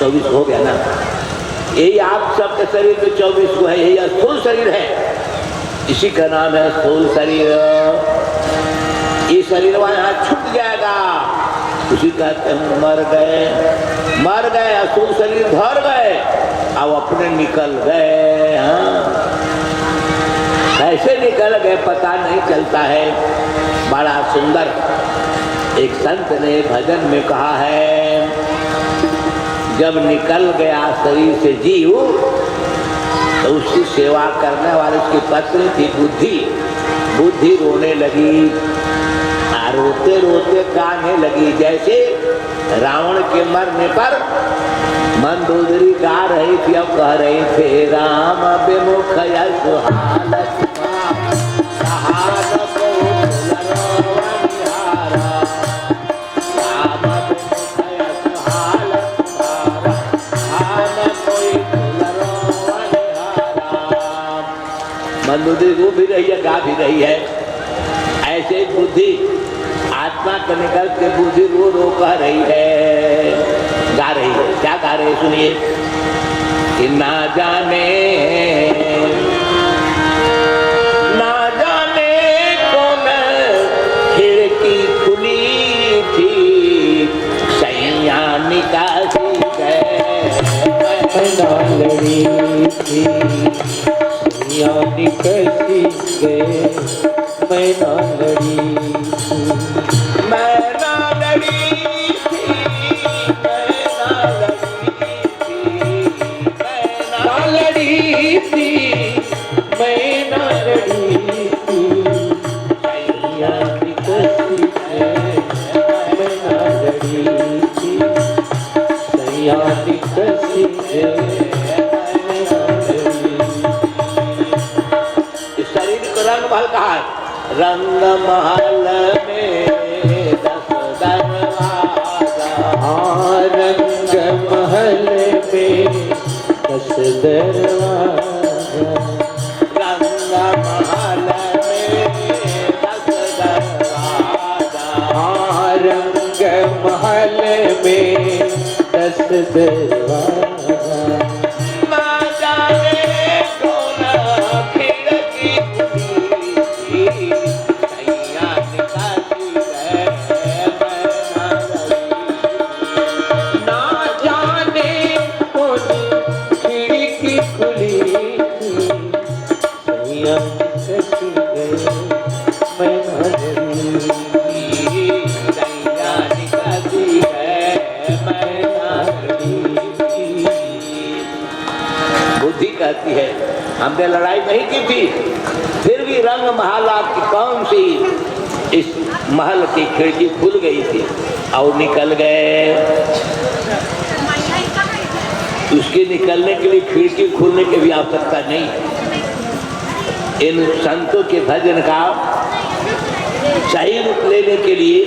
24 हो गया ना। यही आप सबके शरीर में 24 को है, यही स्थूल शरीर है, इसी का नाम है स्थूल शरीर। ये शरीर यहाँ छूट जाएगा, उसी कहते हैं मर गए, स्थूल शरीर धर गए, अब अपने निकल गए। हाँ, कैसे निकल गए पता नहीं चलता है। बड़ा सुंदर एक संत ने भजन में कहा है, जब निकल गया शरीर से जीव तो उसकी सेवा करने वाले उसकी पत्नी थी बुद्धि रोने लगी, रोते रोते गाने लगी। जैसे रावण के मरने पर मंदोदरी गा रही थी, अब कह रही थे राम विमुख मंदोदरी रो भी रही है, गा भी रही है। ऐसे बुद्धि आत्मा को निकल के बुद्धि रो कह रही है, गा रही है। क्या गा रही है सुनिए कि ना जाने कौन खिड़की खुली थी, सैया निकासी गए लड़ी थी, सैया निकासी गए मैं ना लड़ी थी, मैं ना लड़ी थी, मैं ना लड़ी थी, मैं ना लड़ी थी, सैया निकसी है मैं ना लड़ी थी, सैया निकसी है मैं ना लड़ी। इस शरीर को रंग महल कहा है, रंग महल में 10 दरवाजा, रंग महल में 10 दरवाजा, रंग महल में 10 दरवाजा, रंग महल में 10 दरवाजा। है हमने लड़ाई नहीं की थी, फिर भी रंग महल की कौन सी इस महल की खिड़की खुल गई थी और निकल गए। उसके निकलने के लिए खिड़की खुलने की भी आवश्यकता नहीं। इन संतों के भजन का सही रूप लेने के लिए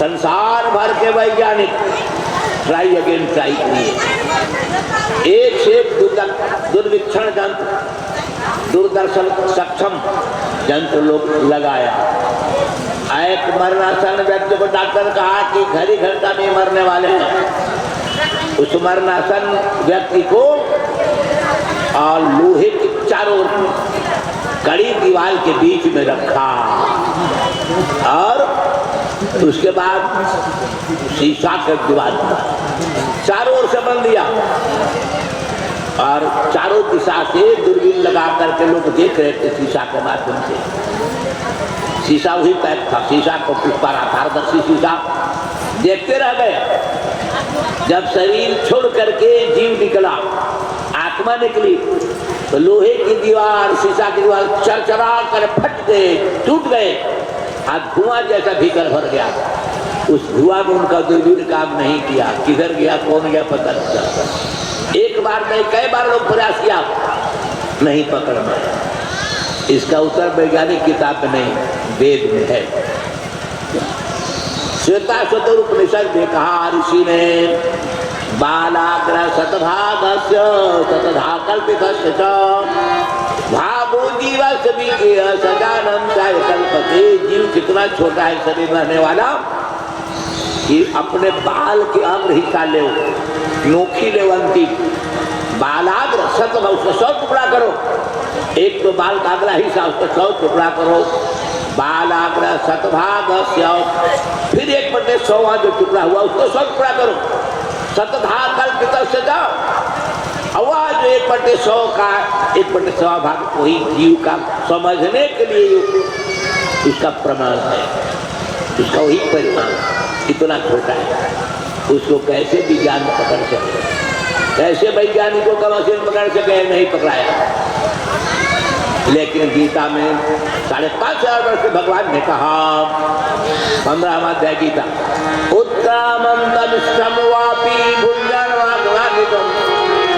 संसार भर के वैज्ञानिक ट्राई अगेन ट्राई किए। एक से दुर्वीक्षण जंतु, दूरदर्शन सक्षम जंतु लोग लगाया। एक मरणासन व्यक्ति को डॉक्टर कहा कि घड़ी घंटा में मरने वाले हैं। उस मरणासन व्यक्ति को और लोहे की चारों कड़ी दीवार के बीच में रखा और उसके बाद शीशा के दीवार चारों ओर से बंद दिया और चारों दिशा से दूरबीन लगा करके लोग देख रहे थे शीशा के माध्यम से। शीशा वही पैक था, शीशा को पारदर्शी शीशा देखते रह गए। जब शरीर छोड़ करके जीव निकला, आत्मा निकली, तो लोहे की दीवार शीशा की दीवार चरचरा कर फट गए, टूट गए और धुआं जैसा भीतर भर गया। उस धुआं में उनका दूरबीन काम नहीं किया, किधर गया कौन गया पता नहीं चलता। एक बार नहीं कई बार लोग प्रयास किया, नहीं पकड़ में। इसका उत्तर वैज्ञानिक किताब में नहीं, वेद में है। श्वेताश्वतर उपनिषद में कहा ऋषि ने बालाग्र शतभागस्य शतधा कल्पितस्य च भागो जीवस्य विज्ञेय सजानन चाहे कल्पते। जीव कितना छोटा है शरीर रहने वाला, कि अपने बाल के अंग हिस्सा ले, नोखी ले, अंतिम बालाग्र सतभ उसको 100 टुकड़ा करो। एक तो बाल का अगला हिस्सा उसको 100 टुकड़ा करो। बालाग्र शतभाग, फिर 1/100 जो टुकड़ा हुआ उसको 100 टुकड़ा करो। शतधा कल्पित से जाओ, और जो 1/100 का 1/100 भाग वही जीव का समझने के लिए उसका प्रमाण है, उसका वही परिमाण इतना छोटा है। उसको कैसे विज्ञान पकड़ सके, कैसे वैज्ञानिकों का मशीन पकड़ सके, नहीं पकड़ाया। लेकिन गीता में 5,500 वर्ष से भगवान ने कहा, 15वां अध्याय गीता, उत्तमंतम वापी भुंजनवाग्नितम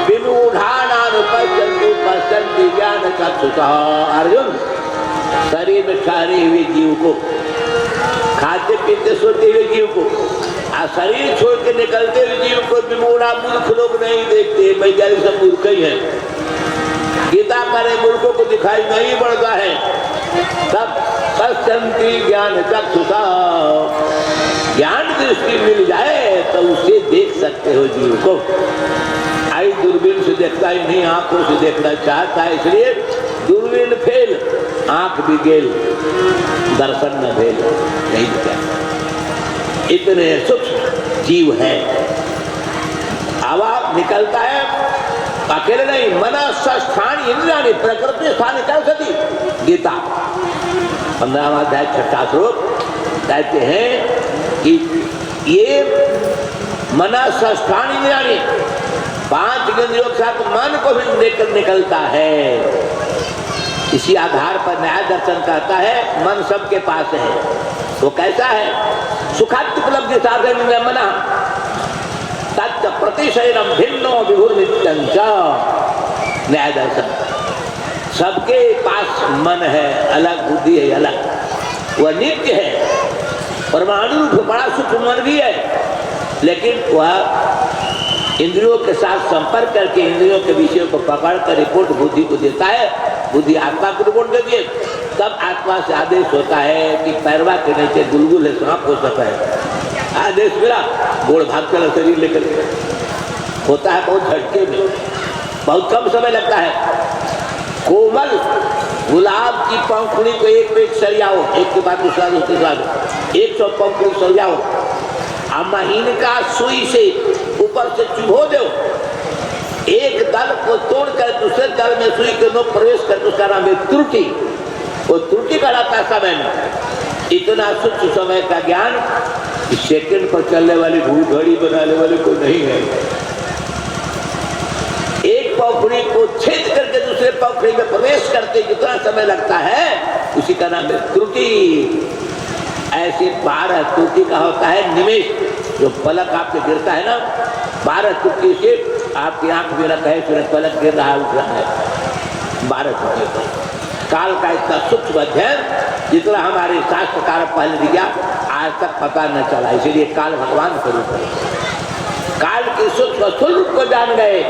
विमूढ़ानानुपश्यन्ति पश्यन्ति ज्ञान चक्षुषः। अर्जुन, शरीर में ठहरे हुए जीव को, खाते पीते सोते हुए जीव को, शरीर छोड़ के निकलते हुए जीव को विमूढ़ा मूर्ख लोग नहीं देखते। वैज्ञानिक सब मूर्ख ही है। गीता करे मूर्खों को दिखाई नहीं पड़ता है। तब पश्यन्ति ज्ञान चक्षुषा, ज्ञान दृष्टि मिल जाए तो उसे देख सकते हो जीव को। आई दूरबीन से देखता ही नहीं, आंखों से देखना चाहता है, इसलिए दूरबीन फेल, आंख भी गेल, दर्शन न भेल, नहीं दिखा। इतने सूक्ष्म जीव है। आवाज निकलता है अकेले नहीं, मनस्स्थान इंद्रियाणि प्रकृति स्थान निकल सती। गीता 15वां अध्याय 6वां श्लोक कहते हैं कि ये मनस्स्थान इंद्रियाणि, 5 इंद्रियों के साथ मन को भी लेकर निकलता है। इसी आधार पर न्याय दर्शन कहता है मन सबके पास है। वो कैसा है? सुखात्युपलब्धि साधन मना तत् प्रतिशयनम भिन्नो विभुर्नित्यं च। न्याय दर्शन, सबके पास मन है, अलग बुद्धि है, अलग, वह नित्य है। परमाणु रूप बड़ा सूक्ष्म मन भी है, लेकिन वह इंद्रियों के साथ संपर्क करके इंद्रियों के विषयों को पकड़ कर रिपोर्ट बुद्धि को देता है। बुद्धि आत्मा को रिपोर्ट देती है। तब आत्मा से आदेश होता है कि पैरवा के नीचे गुलगुल है, सांप हो सकता है। आदेश मिला, गोड़ भाग चला शरीर लेकर, होता है बहुत झटके में, बहुत कम समय लगता है। कोमल गुलाब की पंखुड़ी को एक पे एक सरियाओ, एक के बाद दूसरा, दूसरे बाद 100 पंखुड़ी सरियाओ, महीन का सुई से ऊपर से चुभो दो, एक दल को तोड़कर दूसरे दल में सुई के नोक प्रवेश कर, उसका नाम है त्रुटि। वो त्रुटि कहलाता समय में। इतना सूक्ष्म समय का ज्ञान इस सेकंड पर चलने वाली भूल घड़ी बनाने वाले को नहीं है। एक पंखुड़ी को छेद करके दूसरे पंखुड़ी में प्रवेश करते जितना समय लगता है, उसी का नाम है त्रुटि। ऐसे 12 त्रुटि का होता है निमेष, जो पलक आपके गिरता है ना, 12 त्रुटि से आपकी आंख में रखा है, सूरज पलक गिर रहा है, उठ रहा है। 12 त्रुटि काल का इतना सूक्ष्म अध्ययन जितना हमारे शास्त्रकार पहले दिया, आज तक पता न चला। इसीलिए काल भगवान स्वरूप है। काल के सूक्ष्म स्वरूप को जान गए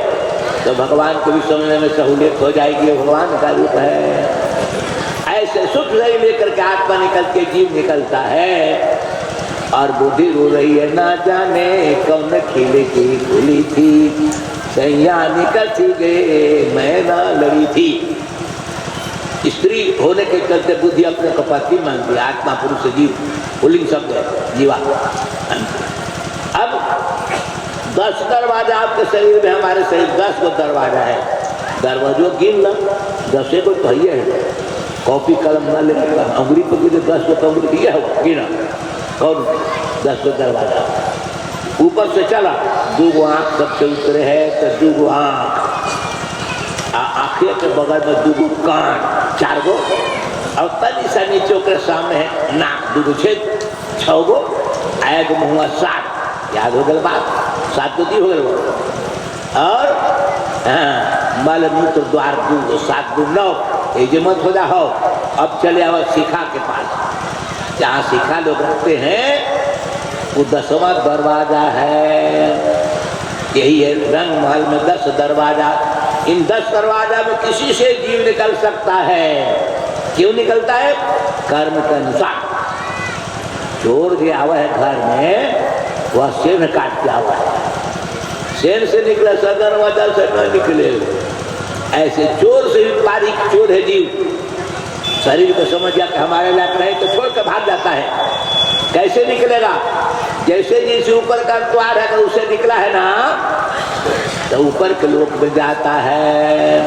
तो भगवान को भी समझने में सहूलियत हो जाएगी। भगवान का रूप है। ऐसे सूक्ष्म से लेकर के आत्मा निकल के जीव निकलता है, और बुद्धि रो रही है, ना जाने कौन खिले की खुली थी, सैया निकलती गए मैं ना लड़ी थी। स्त्री होने के चलते बुद्धि अपने को पति मानती है। आत्मा पुरुष जीव पुल्लिंग शब्द है, जीवा। अब 10 दरवाजा आपके शरीर में, हमारे शरीर 10 को दरवाजा है। दरवाजों गिन लो, 10 को तो है। कॉपी कलम न ले, अंगुली पर 10 को तो अंगुली किया हो, गिना कौन? 10 को दरवाजा। ऊपर से चला, 2 आँख सबसे उतरे है तो 2 आँख, आँखें के बगल में 2 कान, 4 गो, और तनी सा नीचे के सामने है नाक, 2 छेद, 6 गो, आग मुँह 7। याद हो गया बात? 7 तो दी हो गया। और मल मूत्र द्वार 2, 7 2 9। ये जो मत हो जा हो। अब चले आओ शिखा के पास, जहाँ शिखा लोग रखते हैं, वो 10वां दरवाजा है। यही है रंग महल में 10 दरवाजा। इन 10 दरवाजा में किसी से जीव निकल सकता है। क्यों निकलता है? कर्म के अनुसार। चोर जो आवा है घर में, वह सेन काट के आता है। सेन से निकला सदर दरवाजा से न निकले। ऐसे चोर से भी बारीक चोर है जीव। शरीर को समझ गया कि हमारे लायक नहीं तो छोड़ कर भाग जाता है। कैसे निकलेगा? जैसे जिस ऊपर का द्वार है, उसे निकला है ना, तो ऊपर के लोक में जाता है।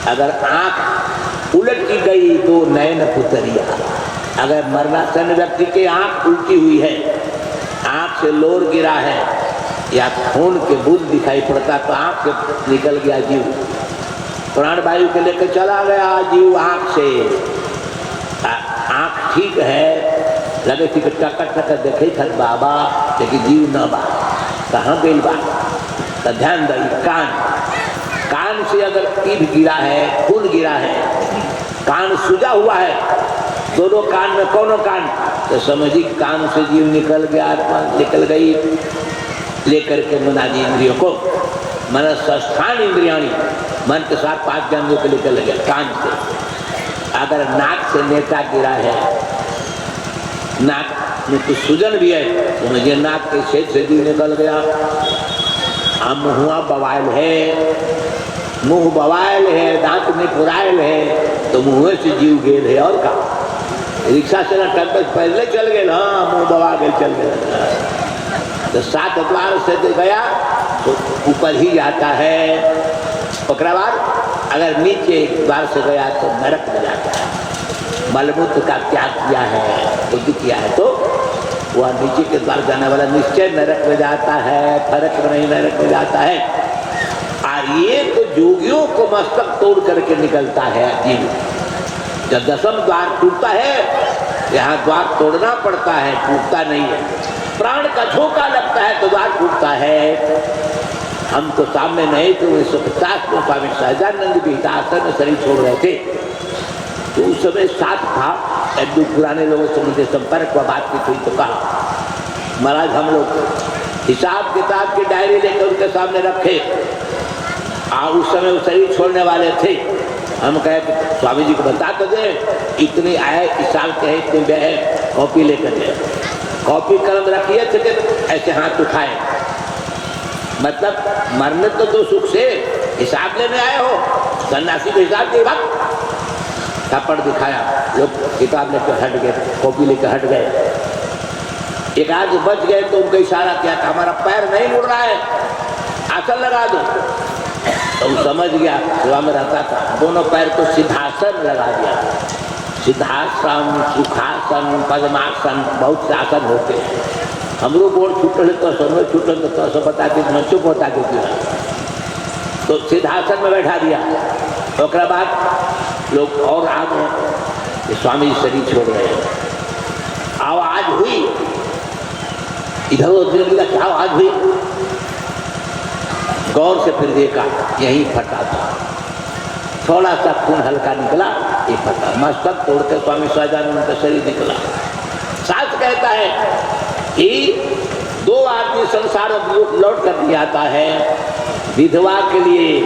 अगर आंख उलट की गई तो नयन पुतरिया। अगर मरणासन व्यक्ति की आंख उल्टी हुई है, आंख से लोर गिरा है या खून के बूंद दिखाई पड़ता तो आंख से निकल गया जीव, प्राण वायु के लेकर चला गया जीव आंख से। आंख ठीक है, लगे थी कि टकर टकर देखे था बाबा, लेकिन जीव न बा। कहाँ गई बा? तो ध्यान दई। कान से अगर ईद गिरा है, खून गिरा है, कान सूजा हुआ है, दोनों कान में कौनो कान, तो समझी कान से जीव निकल गया, आत्मा निकल गई। लेकर के मनाजी इंद्रियों को, मन संस्थान इंद्रियाणी, मन के साथ 5 जानवरों के निकल गया कान से। अगर नाक से नेता गिरा है, नाक में कुछ सूजन भी है, तो मुझे नाक के छेद से जीव निकल गया। मुँह बवाल है, मुंह बवाल है, दांत में पुरायल है, तो मुँह से जीव गेल है। और का रिक्शा से टक्कर पहले चल गए, हाँ मुँह बवा गए, चल गए। तो 7 द्वार से गया तो ऊपर ही जाता है। ओकरा बाद अगर नीचे द्वार से गया तो नरक में जाता है। मलमूत्र का त्याग किया है, बुद्धि किया है, तो वह नीचे के द्वार जाने वाला निश्चय नरक में जाता है, फर्क नहीं नरक में जाता है। और ये तो जोगियों को मस्तक तोड़ करके निकलता है जीव। जब 10वां द्वार टूटता है, यहाँ द्वार तोड़ना पड़ता है, टूटता नहीं है। प्राण का झोंका लगता है तो द्वार टूटता है। हम तो सामने नहीं थे, 1950 में स्वामी सहजानंद भी आश्रम में शरीर छोड़ रहे थे, तो उस समय साथ था। एक दो पुराने लोगों से मुझे संपर्क हुआ, बातचीत हुई तो कहा महाराज हम लोग हिसाब किताब की डायरी लेकर उनके सामने रखे। उस समय वो शरीर छोड़ने वाले थे। हम कहे कि स्वामी जी को बता तो दे, इतनी आए इस साल के है, इतने व्यय है, कॉपी लेकर गए। कॉपी कलम रखिए थे, ऐसे हाथ उठाए, मतलब मरने तो दो सुख से हिसाब लेने आए हो, सन्यासी को हिसाब दे वक्त थप्पड़ दिखाया। लोग किताब लेकर हट गए, कॉपी लेकर हट गए। एक आध बच गए तो उनको इशारा किया कि हमारा पैर नहीं मुड़ रहा है, आसन लगा दो। तो वो समझ गया, सेवा में रहता था, दोनों पैर को सिद्धासन लगा दिया। सिद्धासन, सुखासन, पद्मासन, बहुत से आसन होते हैं। हमरो गोड़ छूटल तो समय छूटल तो सब बताते, मैं चुप होता देती हूँ। तो सिद्धासन में बैठा दिया। उसके बाद लोग और आ गए, स्वामी जी शरीर छोड़ रहे हैं। आवाज हुई, इधर उधर क्या आवाज हुई, गौर से फिर देखा, यही फटा था। थोड़ा सा खून हल्का निकला, ये फटा। मस्तक तोड़कर स्वामी सहजानंद का शरीर निकला। शास्त्र कहता है कि 2 आदमी संसार में लौट कर नहीं आता है, विधवा के लिए,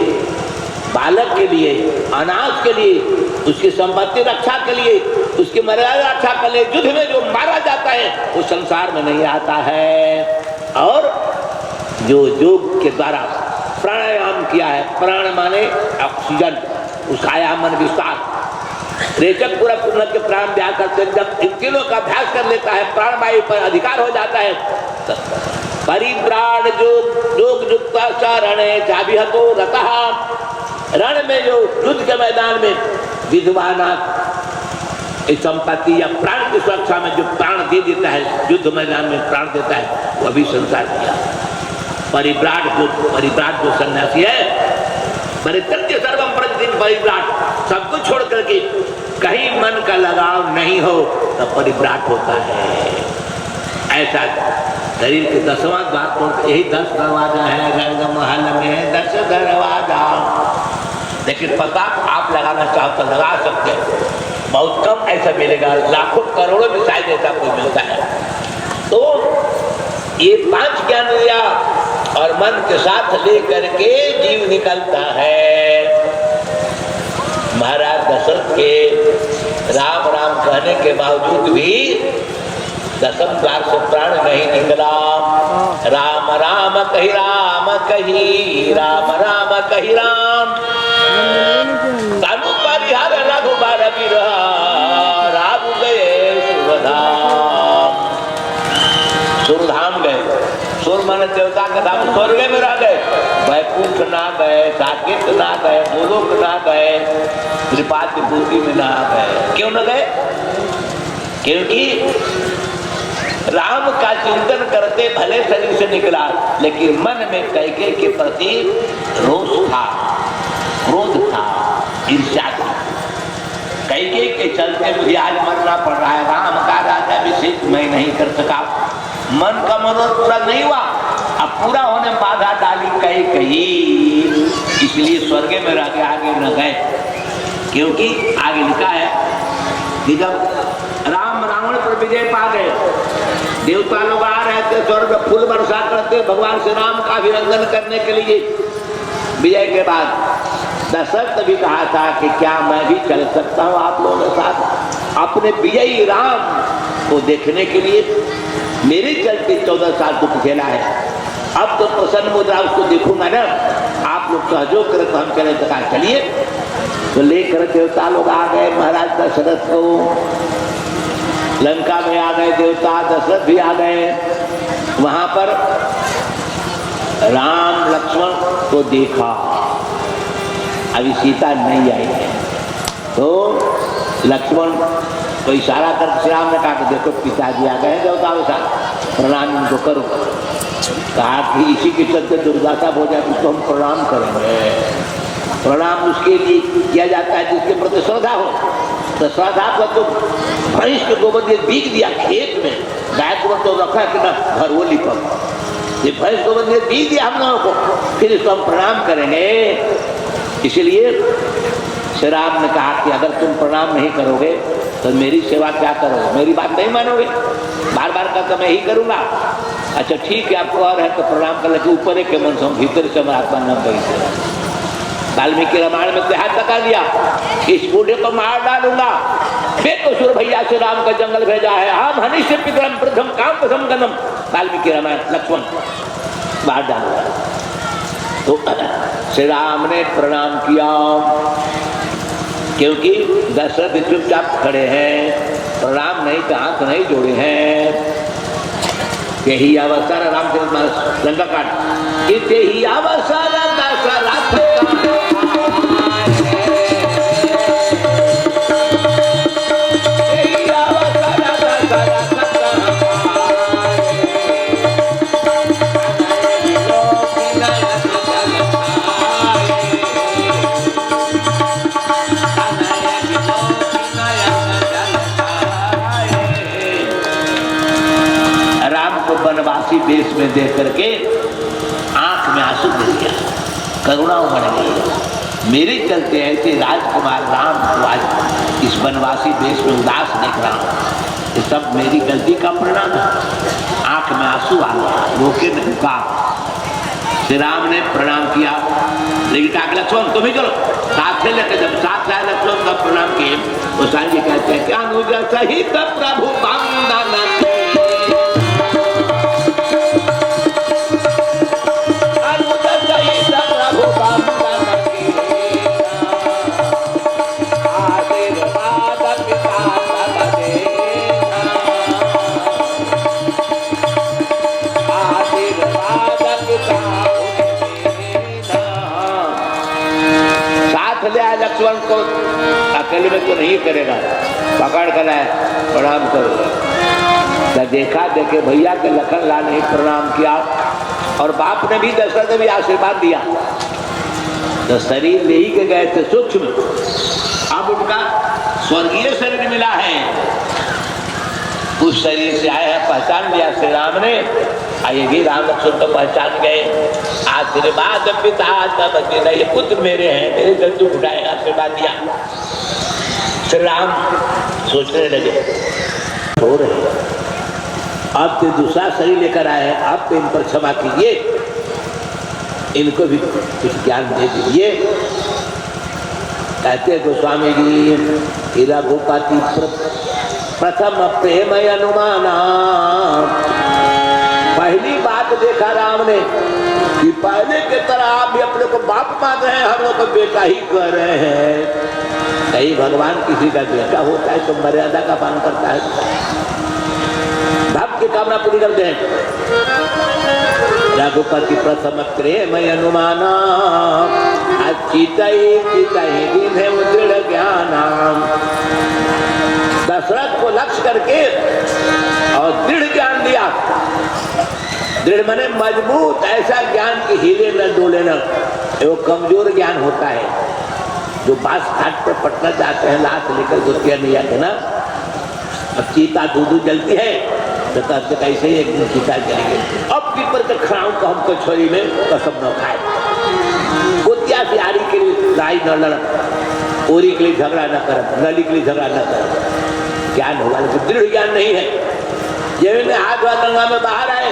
बालक के लिए, अनाथ के लिए, उसकी संपत्ति रक्षा के लिए, उसकी मर्यादा रक्षा के लिए। युद्ध में जो मारा जाता है वो संसार में नहीं आता है। और जो योग के द्वारा प्राणायाम किया है, प्राण माने ऑक्सीजन, उसका आयामन विस्तार, रेचक पूरा पूर्ण के प्राण व्याह करते, जब इन तीनों का अभ्यास कर लेता है, प्राणवायु पर अधिकार हो जाता है। परिप्राण जो योग युक्ताचारण जाभिहतो रतः, रण में जो युद्ध के मैदान में विधवाना संपत्ति या प्राण की सुरक्षा में जो प्राण दे देता है, युद्ध मैदान में प्राण देता है, वो अभी संसार किया। परिव्राट जो सन्यासी है, परित्यज्य सर्वम प्रतिदिन परिव्राट, सब कुछ छोड़ करके कहीं मन का लगाव नहीं हो तो परिव्राट होता है। ऐसा शरीर के 10वां द्वार तोड़, यही 10 दरवाजा है रंग महल में, 10 दरवाजा। लेकिन पता आप लगाना चाहो तो लगा सकते हैं, बहुत कम ऐसा मिलेगा, लाखों करोड़ों में शायद ऐसा कोई मिलता है। तो ये 5 ज्ञानेंद्रियां और मन के साथ लेकर के जीव निकलता है। महाराज दशरथ के राम राम कहने के बावजूद भी दसम द्वार से प्राण नहीं निकला। राम राम कही राम कही, राम राम कही राम, तनु परिहार रघुबर बिरहा, राम गए सुरधाम। सुरधाम गए, सुर मन देवता के धाम, स्वर्ग में रह गए। वैकुंठ ना गए, साकेत ना गए, गोलोक ना गए, त्रिपाद विभूति में ना गए। क्यों न गए? क्योंकि राम का चिंतन करते भले शरीर से निकला, लेकिन मन में कैकेयी के प्रति रोष था, क्रोध था, ईर्ष्या था। कैकेयी के चलते मुझे आज मरना पड़ रहा है, राम का राज्याभिषेक मैं नहीं कर सका, मन का मनोरथ पूरा नहीं हुआ। अब पूरा होने में बाधा डाली कैकेयी, इसलिए स्वर्ग में रह के आगे न गए। क्योंकि आगे लिखा है कि जब राम रावण पर विजय पा गए, देवता लोग आ रहे थे, स्वर्ग फूल वर्षा करते भगवान श्री राम का अभिनंदन करने के लिए। विजय के बाद दशरथ भी कहा था कि क्या मैं भी चल सकता हूँ आप लोगों के साथ अपने विजयी राम को देखने के लिए। मेरे चलते 14 साल दुख झेला है, अब तो प्रसन्न मुद्रा उसको देखूंगा ना, आप लोग सहयोग करें तो हम चले। तो कहा चलिए, तो लेकर देवता लोग आ गए महाराज दशरथ को, लंका में आ गए देवता, दशरथ भी आ गए। वहां पर राम लक्ष्मण को देखा, अभी सीता नहीं आई है, तो लक्ष्मण को इशारा कर श्री राम ने कहा कि देखो पिताजी आ गए देवताओं के साथ, प्रणाम इनको करो। कहा कि इसी के चलते दुर्दशा हो जाए तो हम प्रणाम करेंगे। प्रणाम उसके लिए किया जाता है जिसके प्रति श्रद्धा हो। तो श्रद्धा को तो भैंस के गोबर ने बीग दिया खेत में, गाय को तो रखा कि ना घर वो लिपा, ये भैंस गोबर ने बीग दिया हम लोगों को, फिर इसको हम प्रणाम करेंगे। इसलिए श्री राम ने कहा कि अगर तुम प्रणाम नहीं करोगे तो मेरी सेवा क्या करोगे, मेरी बात नहीं मानोगे, बार बार का तो मैं ही करूँगा। अच्छा ठीक है, आपको और है तो प्रणाम कर लेके ऊपर एक के मन से भीतर से महात्मा न गई। वाल्मीकि रामायण में देहात तका दिया, इस बूढ़े को मार डालूंगा, बेकसूर भैया से राम का जंगल भेजा है, हम हनिष्य पितरम प्रथम काम प्रथम कदम। वाल्मीकि रामायण लक्ष्मण मार डालूंगा। तो श्री राम ने प्रणाम किया, क्योंकि दशरथ चुपचाप खड़े हैं, प्रणाम नहीं तो हाथ नहीं जोड़े हैं। यही अवसर रामचंद्र लंका कांड, यही अवसर दशरथ वनवासी देश में देख करके आंख में आंसू गिर गया, करुणा उमड़ गई। मेरे चलते ऐसे राजकुमार राम को आज इस वनवासी देश में उदास देख रहा हूँ, ये सब मेरी गलती का परिणाम है। आंख में आंसू आ गया, रोके नहीं कहा। श्री राम ने प्रणाम किया, लेकिन कहा लक्ष्मण तुम ही चलो साथ से लेकर। जब साथ आए लक्ष्मण का प्रणाम किए, तो साईं जी कहते हैं क्या अनुजा सहित प्रभु वंदन, लक्ष्मण को अकेले में तो नहीं करेगा, पकड़ कर आए प्रणाम करो। जब देखा देखे भैया के लखन लाल ने प्रणाम किया, और बाप ने भी दशरथ ने भी आशीर्वाद दिया। तो शरीर ले ही के गए थे सूक्ष्म, अब उनका स्वर्गीय शरीर मिला है, उस शरीर से आए हैं, पहचान लिया श्री राम ने। आइए भी राम लक्ष्मण को पहचान गए। आशीर्वाद पिता तब ये पुत्र मेरे हैं, मेरे जंतु उठाए, आशीर्वाद दिया। श्री राम सोचने लगे हो रहे अब तो दूसरा शरीर लेकर आए हैं, अब तो इन पर क्षमा कीजिए, इनको भी कुछ ज्ञान दे दीजिए। कहते गोस्वामी जी रघुपति प्रथम प्रेम अनुमाना। पहली बात देखा राम ने कि पहले की तरह आप भी अपने को बाप मान रहे हैं, हम लोग को बेटा ही कह रहे हैं। कहीं भगवान किसी का बेटा होता है तो मर्यादा का पालन करता है, भक्त की कामना पूरी करते हैं। रघुपति प्रथम प्रेम अनुमाना, चितई चितई दिन है दृढ़ ज्ञान। दशरथ को लक्ष्य करके और दृढ़ ज्ञान दिया। दृढ़ माने मजबूत, ऐसा ज्ञान की हिले न डोले न, वो कमजोर ज्ञान होता है। जो बांस घाट पर पटना जाते हैं लाश लेकर दुतिया नहीं आते ना, अब चीता दूध जलती है तो कहते कैसे ही एक दिन चीता जलेंगे, अब पीपर के खड़ाऊ को हम कचौरी में कसम न खाए। कुतिया से आरी के लिए लड़ाई न लड़, ओरी के लिए झगड़ा न कर, नली के लिए झगड़ा न कर। ज्ञान होगा लेकिन दृढ़ ज्ञान नहीं है। जब में हाथ हुआ गंगा में बाहर आए,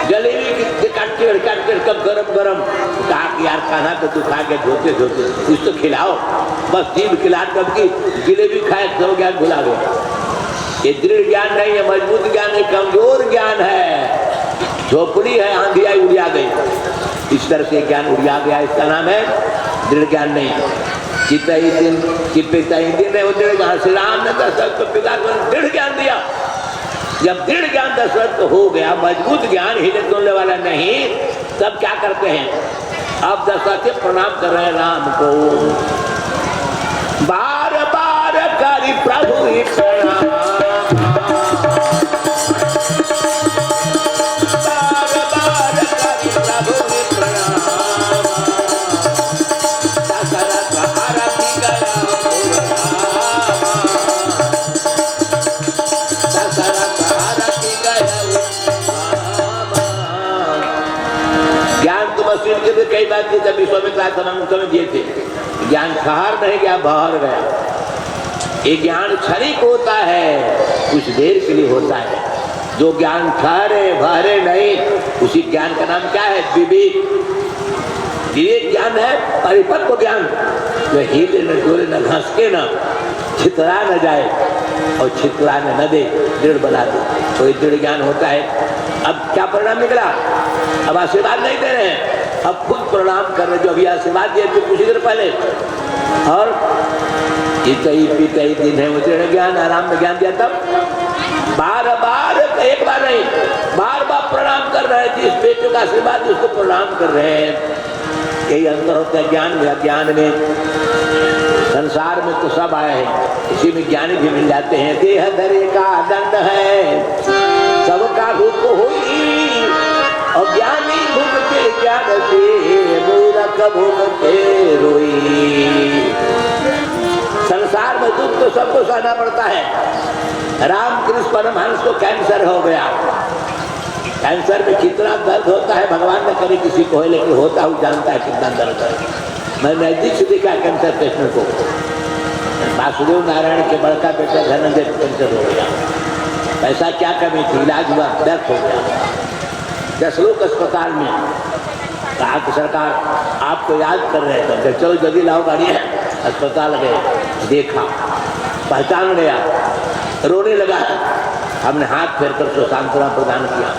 जलेबी काट के कब गरम गरम कहा कि यार खाना तो तू खा के धोते धोते कुछ तो खिलाओ, बस जीभ खिला कब की जलेबी खाए सब ज्ञान भुला गया। ये दृढ़ ज्ञान नहीं है, मजबूत ज्ञान है, कमजोर ज्ञान है। झोपड़ी है, आंधी आई उड़िया गई, इस तरह से ज्ञान उड़िया गया, इसका नाम है दृढ़ ज्ञान नहीं। चितई दिन चिपितई दिन है वो दृढ़ ज्ञान। श्री राम ने दशरथ को पिता को दृढ़ ज्ञान दिया। जब दृढ़ ज्ञान दशरथ को हो गया, मजबूत ज्ञान हिले तोड़ने वाला नहीं, तब क्या करते हैं? अब दशरथ प्रणाम कर रहे हैं राम को, बार बार करी प्रभु ही प्रणाम, बार बार करी प्रभु ही प्रणाम। दशरथ आरती गया के कई बात की जब विश्वामित्र दिए थे, ज्ञान खहार नहीं गया, बाहर गया। ये ज्ञान क्षणिक होता है, कुछ देर के लिए होता है। जो ज्ञान ठहरे भरे नहीं, उसी ज्ञान का नाम क्या है? विवेक। विवेक ज्ञान है परिपक्व ज्ञान, जो हिले न डोले न घसके न छितरा न जाए और छितराने न दे, दृढ़ बना दे, तो ये दृढ़ ज्ञान होता है। अब क्या परिणाम निकला? अब आशीर्वाद नहीं दे रहे हैं, अब खुद प्रणाम कर रहे। जो अभी आशीर्वाद दिए थे कुछ देर पहले, और चितई पितई दिन है वो दृढ़ ज्ञान, आराम में ज्ञान दिया। तब बार बार, एक बार नहीं, बार बार प्रणाम कर रहे हैं। जिस बेटे का आशीर्वाद उसको प्रणाम कर रहे हैं। यही अंतर होता है ज्ञान में अज्ञान में। संसार में तो सब आए हैं, इसी में ज्ञानी भी मिल जाते हैं। देह धरे का दंड है, सबका भूख हुई, और ज्ञानी भूखते ज्ञान से, मूर्ख भूखते रोई। संसार में दुख तो सबको सहना पड़ता है। रामकृष्ण परमहंस को कैंसर हो गया। कैंसर में कितना दर्द होता है भगवान ने करे किसी को है, लेकिन होता हूँ जानता है कितना दर्द है। मैं नजदीक से देखा कैंसर पेशेंट को। वासुदेव नारायण के बड़का बेटा धनंजय कैंसर हो गया। पैसा क्या कमी थी, इलाज हुआ, दर्द हो गया। 10 लोग अस्पताल में, कहा कि सरकार आपको याद कर रहे थे, चलो जल्दी लाओ गाड़ी। अस्पताल गए, देखा, पहचान लिया, रोने लगा। हमने हाथ फेर कर उसको सांत्वना प्रदान किया।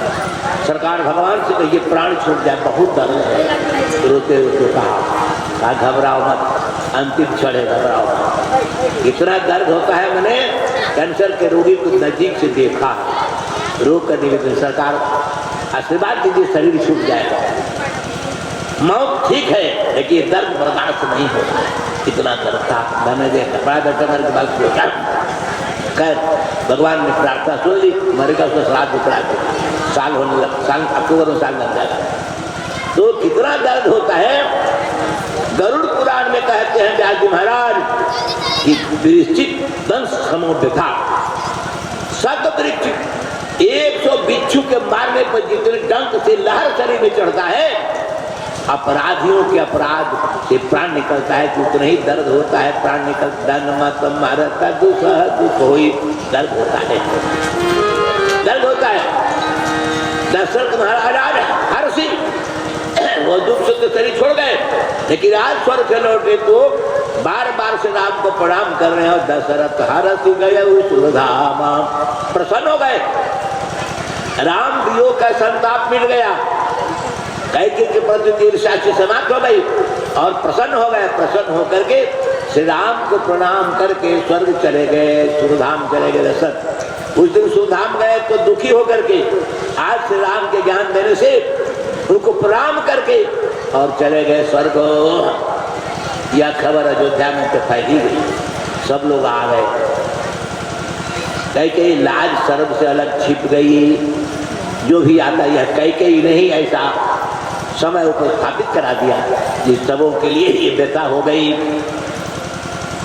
सरकार भगवान से कहिए प्राण छूट जाए, बहुत दर्द है। रोते रोते कहा घबराओ मत, अंतिम क्षण है, घबराओ मत। इतना दर्द होता है। मैंने कैंसर के रोगी को नजदीक से देखा, रोग का निवेदन, सरकार आशीर्वाद दीजिए शरीर छूट जाएगा। मौत ठीक है, लेकिन दर्द बर्दाश्त नहीं होता। इतना दर्द था। धनंजय बड़ा डॉक्टर के पास होता, खैर भगवान ने प्रार्थना सुन ली, मरेगा, उसको श्राद्ध उतरा दिया। साल होने लगा, साल अक्टूबर में साल लग जाएगा। तो कितना दर्द होता है। गरुड़ पुराण में कहते हैं व्यास जी महाराज कि वृश्चिक दंश समोव्यथा, सत वृक्ष 100 बिच्छू के मारने पर जितने डंक से लहर शरीर में चढ़ता है, अपराधियों के अपराध से प्राण निकलता है कि उतना ही दर्द होता है। प्राण निकलता मारता दुख दुख हो, दर्द होता है, दर्द होता है। दशरथ महाराज हर्षित, वो दुख से तो शरीर छोड़ गए, लेकिन आज स्वर्ग से लौटे तो बार बार श्री राम को प्रणाम कर रहे हैं। और दशरथ हरसि गए सुरधाम, प्रसन्न हो गए, राम वियोग का संताप मिट गया, कैकेयी के प्रति ईर्ष्या से समाप्त हो गई और प्रसन्न हो गए। प्रसन्न होकर के श्री राम को प्रणाम करके स्वर्ग चले गए, सुरधाम चले गए दशरथ। उस दिन सुरधाम गए तो दुखी होकर के आज श्री राम के ज्ञान देने से उनको प्रणाम करके और चले गए स्वर्ग। यह खबर अयोध्या में तो फैली गई, सब लोग आ गए। कैकेयी लाज शर्म से अलग छिप गई। जो भी आता यह कैकेयी नहीं, ऐसा समय उपस्थापित करा दिया जिस सबों के लिए ये व्यथा हो गई।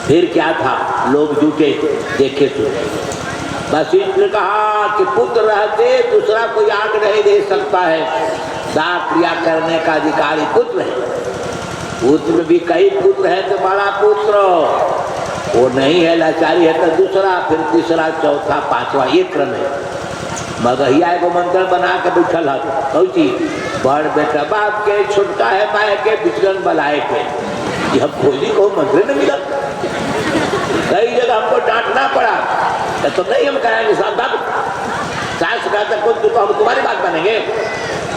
फिर क्या था, लोग जुटे, देखे सुने। वशिष्ठ ने कहा कि पुत्र रहते दूसरा कोई आग नहीं दे सकता है, दाह क्रिया करने का अधिकारी पुत्र है। पुत्र में भी कई पुत्र है तो बड़ा पुत्र वो नहीं है, लाचारी है तो दूसरा, फिर तीसरा, चौथा, पांचवा, ये क्रम है। मगहिया को मंत्र बना के बैठल है, कौची बड़ बेटा बाप के, छुटका है माए के, बिचरन बलाए के। यह खोजी को मंत्र नहीं मिला, कई जगह हमको डांटना पड़ा तो नहीं हम कहेंगे साहब सास का तो हम तुम्हारी बात मानेंगे।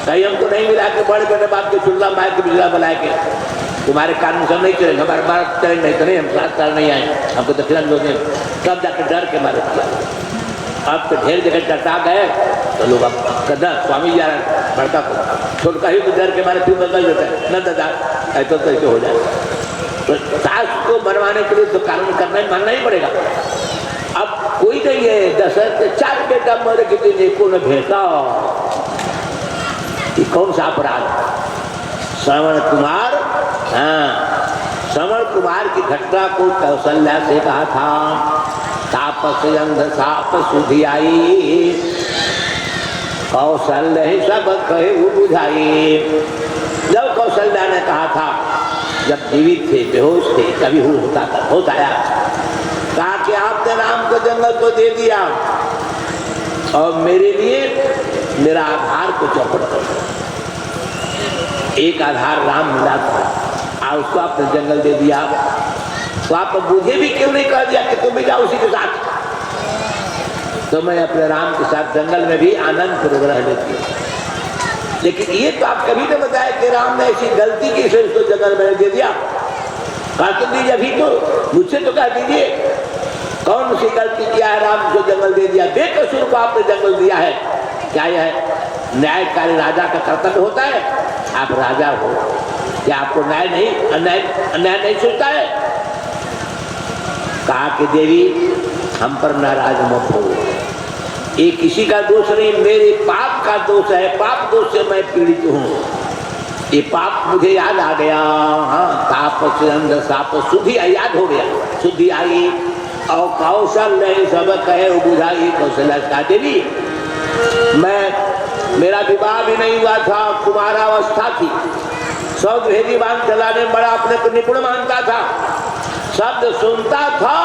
कहीं हमको नहीं मिला कि बड़े बेटे बाप के, छुटका माए के, बिचरन बलाए के, तुम्हारे कानून सब नहीं चलेंगे, हमारे बात चलेंगे नहीं तो नहीं, हम साथ साल नहीं आए, हमको दक्षिणा दोगे। तब जाकर डर के मारे किया। अब तो ढेर जगह चटा गए तो लोग अब कदर स्वामी जा रहे बड़का को, छोटका ही तो डर के मारे फिर बदल देता है न दादा, ऐसा तो ऐसे हो जाए। तो सास को बनवाने के लिए तो कानून करना ही मानना ही पड़ेगा। अब कोई नहीं है, दशरथ के 4 बेटा मरे के दिन एको न भेटा, ये कौन सा अपराध। श्रवण कुमार, हाँ श्रवण कुमार की घटना को कौशल्या से कहा था, तापस अंध साप सुधि आई, कौशल्या ही सब कहे वो बुझाई। जब कौशल्या ने कहा था, जब जीवित थे, बेहोश थे, कभी होता आया, कहा कि आपने राम को जंगल को दे दिया और मेरे लिए मेरा आधार को चौपट कर दो। एक आधार राम मिला था, आज उसको आपने जंगल दे दिया, तो आप मुझे भी क्यों नहीं कह दिया कि तुम भी जाओ उसी के साथ। तो मैं अपने राम के साथ जंगल में भी आनंद पूर्वक रह लेती हूँ। लेकिन ये तो आप कभी नहीं बताया कि राम ने ऐसी गलती की से उसको जंगल में दे दिया। कहा तो दीजिए, अभी तो मुझसे तो कह दीजिए कौन सी गलती किया है, राम को जंगल दे दिया, बेकसूर को आपने जंगल दिया है। क्या यह न्यायकारी राजा का कर्तव्य होता है? आप राजा हो, क्या आपको न्याय नहीं, अन्याय नहीं सोचता है? कहा कि देवी हम पर नाराज मत हो, ये किसी का दोष नहीं, मेरे पाप का दोष है, पाप दोष से मैं पीड़ित हूँ। ये पाप मुझे याद आ गया। हाँ, ताप से अंध साप सुधि याद हो गया, सुधि आई और कौशल्या सब कहे बुझाई। कौशल्या का देवी मेरा विवाह भी नहीं हुआ था, कुमारावस्था थी, सब भेदी बाण चलाने बड़ा अपने को निपुण मानता था, शब्द सुनता था,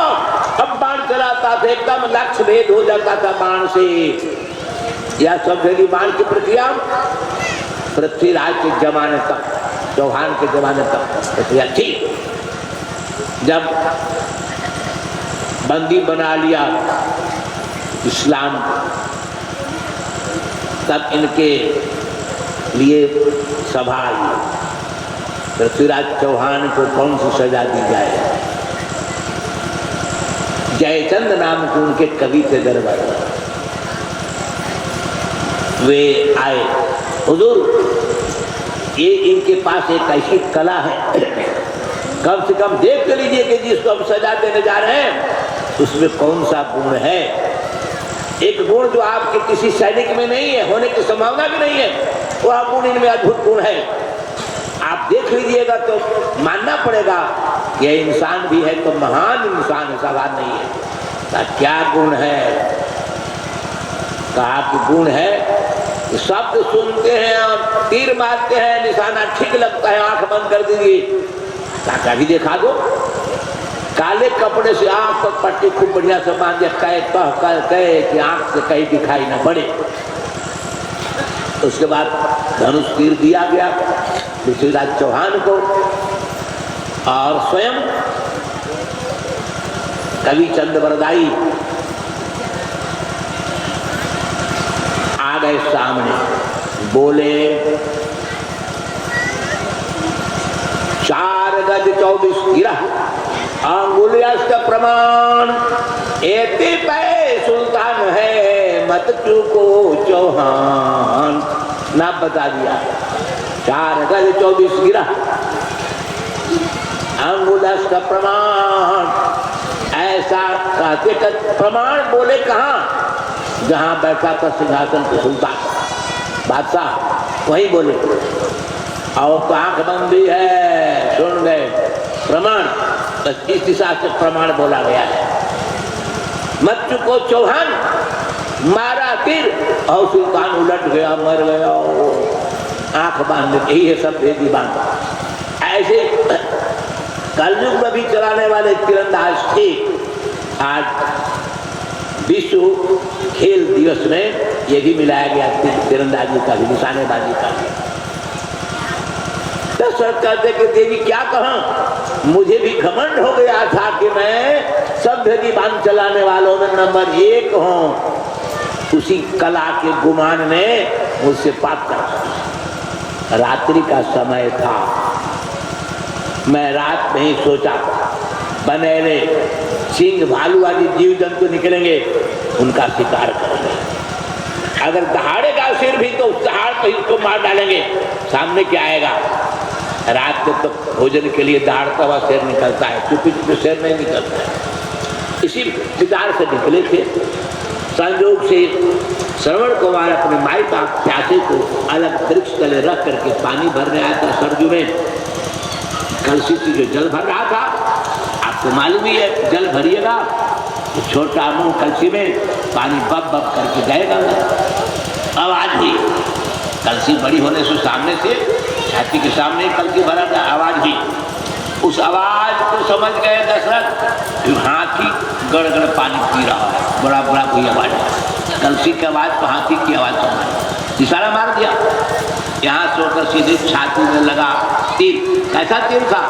अब बाण चलाता था, एकदम लक्ष्य भेद हो जाता था बाण से। यह सब भेदी बाण की प्रक्रिया पृथ्वीराज के जमाने तक, चौहान के जमाने तक प्रक्रिया थी। जब बंदी बना लिया इस्लाम, तब इनके लिए सभा आई, पृथ्वीराज चौहान को कौन सी सजा दी जाए। जयचंद नाम के उनके कवि थे दरबार, वे आए, हुजूर ये इनके पास एक ऐसी कला है, कम से कम देख कर लीजिए कि जिसको हम सजा देने जा रहे हैं उसमें कौन सा गुण है। एक गुण जो आपके किसी सैनिक में नहीं है, होने की संभावना भी नहीं है, वह गुण इनमें अद्भुत गुण है। आप देख लीजिएगा तो मानना पड़ेगा यह इंसान भी है तो महान इंसान, ऐसा बात नहीं है। तो क्या गुण है? कहा कि गुण है शब्द सुनते हैं और तीर मारते हैं, निशाना ठीक लगता है, आंख बंद कर दीजिए, काका भी देखा दो, काले कपड़े से आंख पर पट्टी खूब बढ़िया से बांध दिया, कहे कि आंख से कहीं दिखाई न पड़े। उसके बाद धनुष तीर दिया गया पृथ्वीराज चौहान को, और स्वयं कवि चंद वरदाई आ गए सामने, बोले 4 गज 24 गिरा अंगुलियास्त प्रमाण, एते पे सुल्तान है मत चूको चौहान। ना बता दिया 4 गज 24 गिरा अंगुलियास्त प्रमाण, ऐसा कहते कर प्रमाण बोले कहाँ, जहां बैठा था सिंहासन पे सुल्तान बादशाह वही बोले। और तो आंख बंदी है, सुन गए प्रमाण, बस इस दिशा से प्रमाण बोला गया है। मत चुको चौहान, मारा तीर और सुल्तान उलट गया, मर गया, आंख बांध, यही है सब भेदी बांध। ऐसे कलयुग में भी चलाने वाले तीरंदाज थे। आज विश्व खेल दिवस में ये भी मिलाया गया तीरंदाजी का भी, निशानेबाजी का भी। दशरथ कहते कि देवी क्या कहूं, मुझे भी घमंड हो गया था कि मैं सब भेदी बांध चलाने वालों में नंबर 1 हूं। उसी कला के गुमान ने मुझसे पाप कर। रात्रि का समय था, मैं रात में ही सोचा बनेरे सिंह भालू आदि जीव जंतु निकलेंगे, उनका शिकार करेंगे। अगर दहाड़ेगा सिर भी तो उस दहाड़ पर इसको मार डालेंगे, सामने क्या आएगा। रात को तो भोजन के लिए दहाड़ता हुआ शेर निकलता है, चुपी चुपी शेर नहीं निकलता है। इसी विचार से निकले थे। संयोग से श्रवण कुमार अपने माई बाप प्यासे को अलग वृक्ष तले रख करके पानी भरने आया था। सरजू में कलसी से जो जल भर रहा था, आपको मालूम ही है, जल भरिएगा तो छोटा मुंह कलसी में पानी बब बब करके जाएगा। आवाज हुई, कलसी बड़ी होने से सामने से छाती के सामने कलसी भरा था, आवाज हुई। उस आवाज को समझ गए दशरथ, हाथी गड़गड़ पानी पी रहा है, बड़ा बड़ा कोई आवाज, कलसी की आवाज तो हाथी की आवाज समझ, इशारा मार दिया। यहाँ से होकर सीधे छाती में लगा तीर। कैसा तीर था,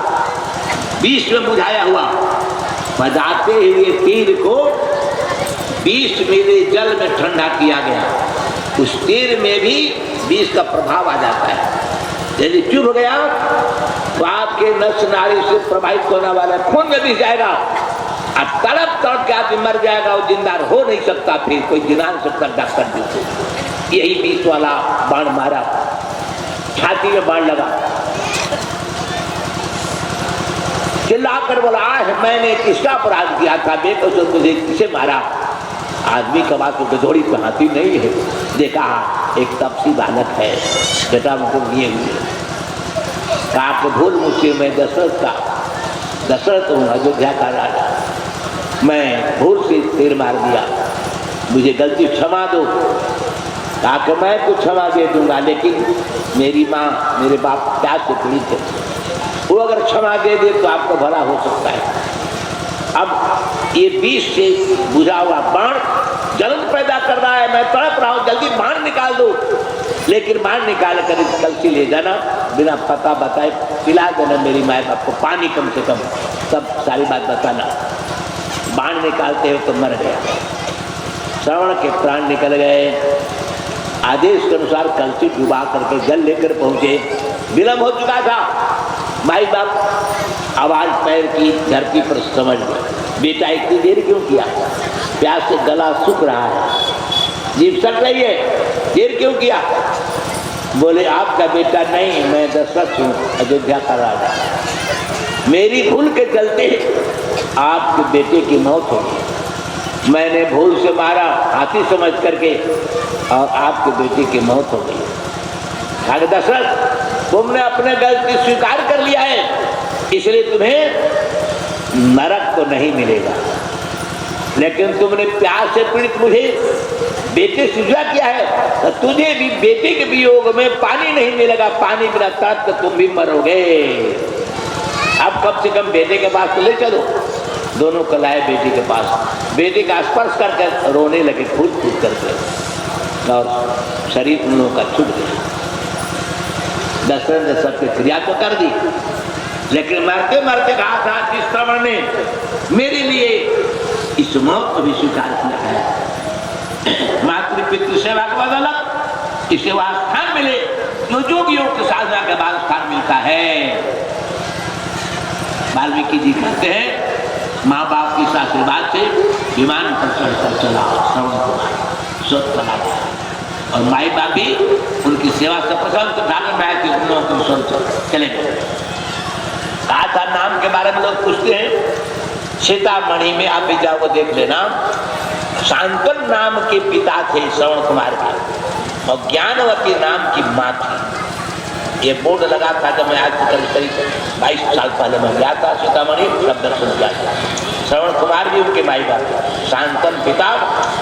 बीच में बुझाया हुआ, बजाते हुए तीर को 20 मीले जल में ठंडा किया गया। उस तीर में भी विष का प्रभाव आ जाता है। यदि चुभ गया तो आपके नस नाड़ी से प्रभावित होने वाला खून में भी जाएगा और तड़प तड़प के आदमी मर जाएगा, वो जिंदा हो नहीं सकता, फिर कोई जिना नहीं सकता डॉक्टर जी को। यही विष वाला बाण मारा, छाती में बाण लगा, चिल्लाकर बोला मैंने किसका अपराध किया था, बेकसूर मुझे किसे मारा। आदमी का बात तो गधोड़ी पे हाथी नहीं है। देखा एक तपसी बालक है, बेटा मुझको लिए हुए, कहा कि भूल मुझसे, मैं दशरथ हूँ, अयोध्या का राजा, मैं भूल से तीर मार दिया, मुझे गलती क्षमा दो। कहा कि मैं तो क्षमा दे दूंगा, लेकिन मेरी माँ मेरे बाप प्यास से पीड़ित है, वो अगर क्षमा दे दे तो आपको भला हो सकता है। अब ये विष से बुझा हुआ बाण जलन पैदा कर रहा है, मैं तड़प रहा हूँ, जल्दी बाण निकाल दो। लेकिन बाण निकाल कर कलसी ले जाना, बिना पता बताए पिला देना मेरी माए बाप को, पानी कम से कम, सब सारी बात बताना। बाण निकालते हो तो मर गया, श्रवण के प्राण निकल गए। आदेश के अनुसार कलसी डुबा करके जल लेकर पहुंचे। विलंब हो चुका था, माई बाप आवाज पैर की धरती पर समझ गए, बेटा इतनी देर क्यों किया, प्यास से गला सूख रहा है, जीभ सट रही है, देर क्यों किया। बोले आपका बेटा नहीं, मैं दशरथ हूँ, अयोध्या का राजा, मेरी भूल के चलते आपके बेटे की मौत हो गई, मैंने भूल से मारा हाथी समझ करके और आपके बेटे की मौत हो गई। अरे दशरथ तुमने अपने गलती स्वीकार कर लिया है, इसलिए तुम्हें नरक तो नहीं मिलेगा, लेकिन तुमने प्यार से पीड़ित मुझे बेटे से जुदा किया है, तो तुझे भी बेटे के वियोग में पानी नहीं मिलेगा, पानी बिना तड़प तो तुम भी मरोगे। अब कम से कम बेटे के पास तो ले चलो। दोनों को लाए बेटे के पास, बेटे का स्पर्श करके रोने लगे फूट फूट करके, और शरीर उन लोगों का छूट गया। दशरथ ने सबकी क्रिया तो कर दी, लेकिन मरते मरते कहा था जिस श्रवण ने मेरे लिए इस मौत को भी स्वीकार किया है। मातृ पितृ सेवा के बाद अलग इसे वहां स्थान मिले जो योगियों की साधना के बाद स्थान मिलता है। वाल्मीकि जी कहते हैं माँ बाप के आशीर्वाद से विमान पर चढ़कर चला श्रवण कुमार स्वस्थ चला गया और माई बाप भी उनकी सेवा से प्रसन्न ठाकर में आए थे, उन लोगों को स्वर्ग चले गए। कहा था नाम के बारे में लोग पूछते हैं, सीतामढ़ी में आप भी जाओ देख लेना, शांतन नाम के पिता थे श्रवण कुमार के और ज्ञानवती नाम की माँ थी। ये बोर्ड लगा था जब मैं आज करीब 22 साल पहले मैं गया था सीतामढ़ी, तब दर्शन किया था। श्रवण कुमार भी उनके माई बाप, शांतन पिता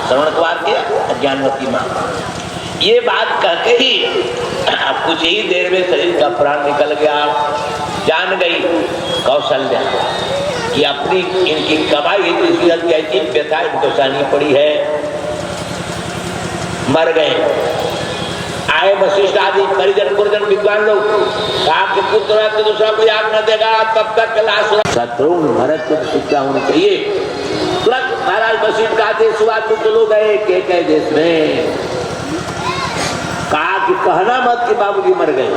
श्रवण कुमार के, ज्ञानवती माँ। ये बात कहते ही कुछ ही देर में शरीर का प्राण निकल गया। जान गई कौशल्या कि अपनी इनकी कमाई इतनी व्यथा इनको सहनी पड़ी है, मर गए। आए वशिष्ठ आदि परिजन गुरुजन विद्वान लोग, आपके पुत्र तो दूसरा कोई आग न देगा तब तक लाश शत्रुघ्न भरत को शिक्षा होनी चाहिए। तुरंत महाराज वशिष्ठ का आदेश हुआ, तो चलो गए के देश में। कहा कि कहना मत कि बाबूजी मर गए,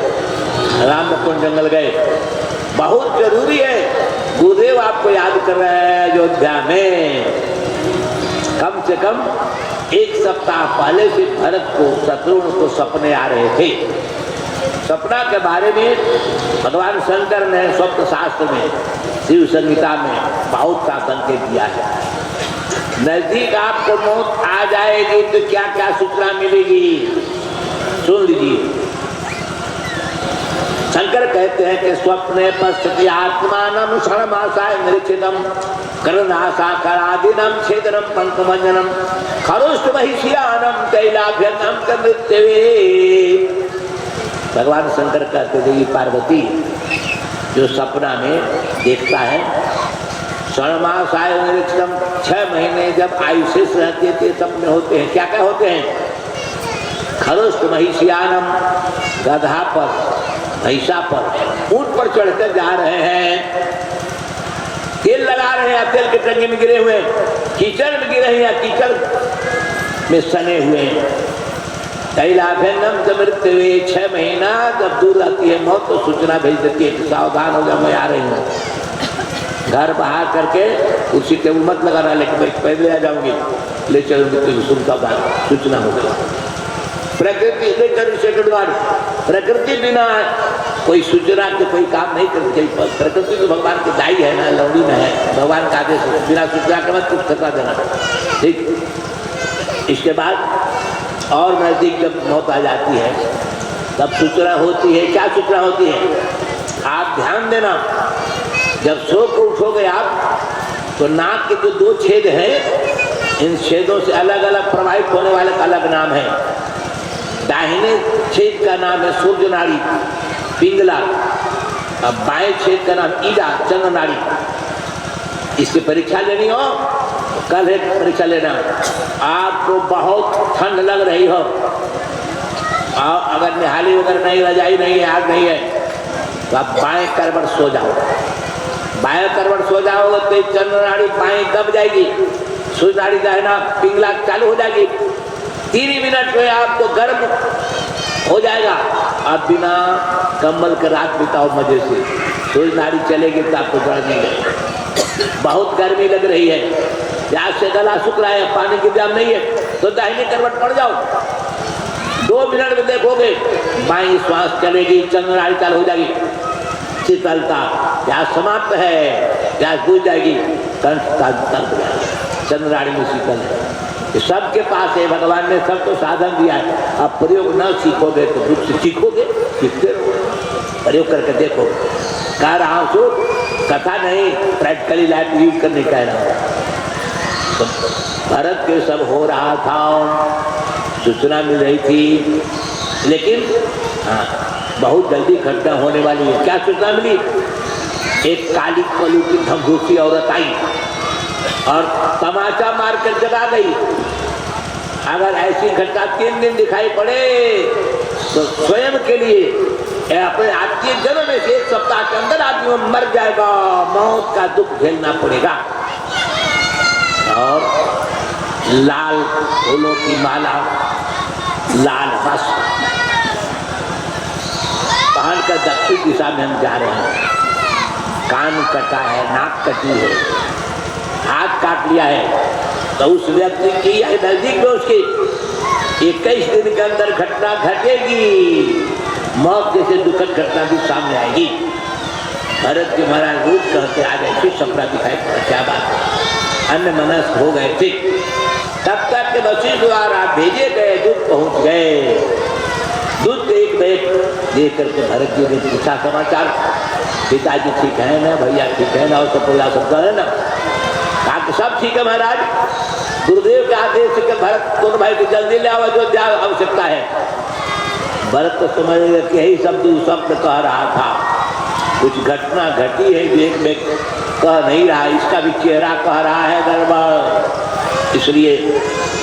राम लक्ष्मण जंगल गए। बहुत जरूरी है, गुरुदेव आपको याद कर रहे हैं अयोध्या में। कम से कम 1 सप्ताह पहले से भरत को शत्रुघ्न को सपने आ रहे थे। सपना के बारे में भगवान शंकर ने स्वप्न शास्त्र में शिव संहिता में बहुत सा संकेत दिया है। नजदीक आपको मौत आ जाएगी तो क्या क्या सूचना मिलेगी, सुन लीजिए। शंकर कहते हैं कि स्वप्ने पश्यति आत्मानं क्षणमासाय निरीक्षितम् करनाशा करादिनं छेदनं पंकमंजनम खरोष्ट महिष्यानं तैलाभ्यन्नं च मृत्यवे। भगवान शंकर कहते हैं पार्वती जो सपना में देखता है, क्षणमासाय निरीक्षितम् 6 महीने जब आयु शेष रहते थे सपने होते हैं। क्या क्या होते हैं? खरोष्ट महिष्यानं, गधा पर भैंसा पर ऊंट पर चढ़कर जा रहे हैं, तेल लगा रहे हैं, तेल के टंगे में गिरे हुए, कीचड़ में गिरे हैं, कीचड़ में सने हुए। तैलाभ्यन्नं च मृत्यवे, 6 महीना जब दूर रहती है मौत तो सूचना भेज देती है कि सावधान हो जा, मैं आ रही हूँ। घर बाहर करके उसी के मत लगाना, लेकिन मैं पहले आ जाऊंगी, ले चलूंगी, सुनता बात सूचना हो गई। प्रकृति प्रकृति बिना कोई सूचना के कोई काम नहीं करती। प्रकृति तो भगवान की दाई है ना, लौड़ी में है, भगवान का आदेश बिना सूचना के मत कुछ खतरा देना। ठीक, इसके बाद और नजदीक जब मौत आ जाती है तब सूचना होती है। क्या सूचना होती है? आप ध्यान देना, जब सो को उठोगे आप तो नाक के जो 2 छेद हैं, इन छेदों से अलग अलग प्रवाहित होने वाले का अलग नाम है। दाहिने छेद का नाम है सूर्य नाड़ी पिंगला, अब बाएं छेद का नाम ईडा चंद्र नाड़ी। इसकी परीक्षा लेनी हो कल है परीक्षा लेना। आपको बहुत ठंड लग रही हो और अगर निहाली वगैरह नहीं, रजाई नहीं है, आग नहीं है, तो आप बाएं करवट सो जाओ। बाएं करवट सो जाओगे तो चंद्र नाड़ी बाएं दब जाएगी, सूर्य नाड़ी दाहिना पिंगला चालू हो जाएगी। 3 मिनट में आपको गर्म हो जाएगा। आप बिना कंबल के रात बिताओ मजे से, सूर्य नाड़ी चलेगी तो आपको डर नहीं लगेगा। बहुत गर्मी लग रही है, प्यास से गला सूख रहा है, पानी की इंतजाम नहीं है, तो दाहिनी करवट पड़ जाओ। 2 मिनट में देखोगे बाईं श्वास चलेगी, चंद्र नाड़ी चालू हो जाएगी, शीतलता, प्यास समाप्त है, प्यास बुझ जाएगी, कंठ चंद्र नाड़ी में शीतल है। सबके पास है, भगवान ने सबको साधन दिया है। आप प्रयोग न सीखोगे तो दुख से सीखोगे, सीखते रहोगे। प्रयोग करके देखो। कह रहा हूँ सो कथा नहीं, प्रैक्टिकली लाइफ यूज करने कह रहा हूँ। तो भरत के सब हो रहा था, सूचना मिल रही थी, लेकिन हाँ बहुत जल्दी घटना होने वाली है। क्या सूचना मिली? एक काली पलू की धमघोसी औरत आई और तमाचा मारकर जगा गई। अगर ऐसी घटना 3 दिन दिखाई पड़े तो स्वयं के लिए अपने आत्मीय जन्म में से 1 सप्ताह के अंदर आदमी मर जाएगा, मौत का दुख झेलना पड़ेगा। और लाल फूलों की माला, लाल वस्त्र पहनकर दक्षिण दिशा में हम जा रहे हैं। कान कटा है, नाक कटी है, हाथ काट लिया है, तो उस व्यक्ति की नजदीक में उसकी 21 दिन के अंदर घटना घटेगी, मौत जैसे दुखद घटना भी सामने आएगी। भरत जी महाराज रोज कहते आ गए थे, सपना दिखाई पड़ा, क्या बात है, अन्य मनस्क हो गए थे। तब तक के वशिष्ठ द्वारा भेजे गए दूत पहुंच गए। दूत एक बैठ देख करके भरत जी ने पूछा समाचार, पिताजी ठीक है ना, भैया ठीक है ना, और सब पूरा सब है ना? कहा कि सब ठीक है महाराज, गुरुदेव के आदेश से भरत दोनों भाई को जल्दी ले आओ, जो आवश्यकता है। भरत तो समझ गए कि यही शब्द कह रहा था, कुछ घटना घटी है जो एक व्यक्ति कह नहीं रहा, इसका भी चेहरा कह रहा है गड़बड़, इसलिए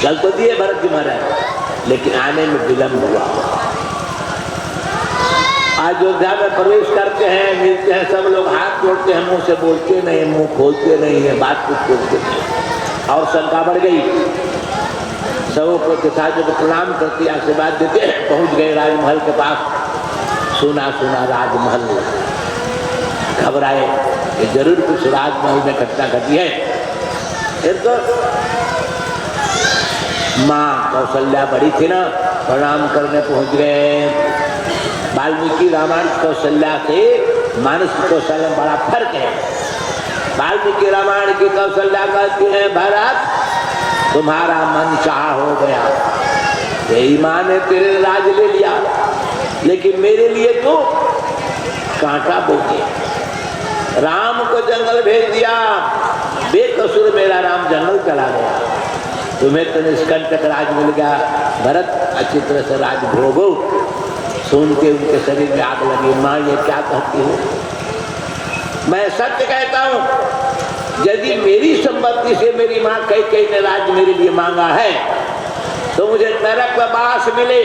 चल तो दिए भरत जी महाराज, लेकिन आने में विलम्ब हुआ। अयोध्या में प्रवेश करते हैं, मिलते हैं, सब लोग हाथ जोड़ते हैं, मुंह से बोलते नहीं, मुंह खोलते नहीं है, बात कुछ बोलते नहीं, और शंका बढ़ गई। सबों को जो प्रणाम करते आशीर्वाद देते पहुंच गए राजमहल के पास। सुना सुना राजमहल, घबराए कि जरूर कुछ राजमहल में घटना घटी है। फिर तो माँ कौशल्या बड़ी थी ना, प्रणाम करने पहुंच गए। वाल्मीकि रामायण कौशल्या से मानस कौशल्या में बड़ा फर्क है। वाल्मीकि रामायण की कौशल्या कहती है, भरत तुम्हारा मन चाह हो गया, यही माँ ने तेरे राज ले लिया, लेकिन मेरे लिए तो कांटा बो दिया। राम को जंगल भेज दिया, बेकसूर मेरा राम जंगल चला गया, तुम्हें तो निष्कंटक राज मिल गया। भरत अच्छी तरह से राज भोगो। सुन के उनके शरीर में आग लगी। माँ ये क्या कहती हो? मैं सत्य कहता हूँ, यदि मेरी संपत्ति से मेरी माँ कई ने राज मेरे लिए मांगा है, तो मुझे नरक में बास मिले,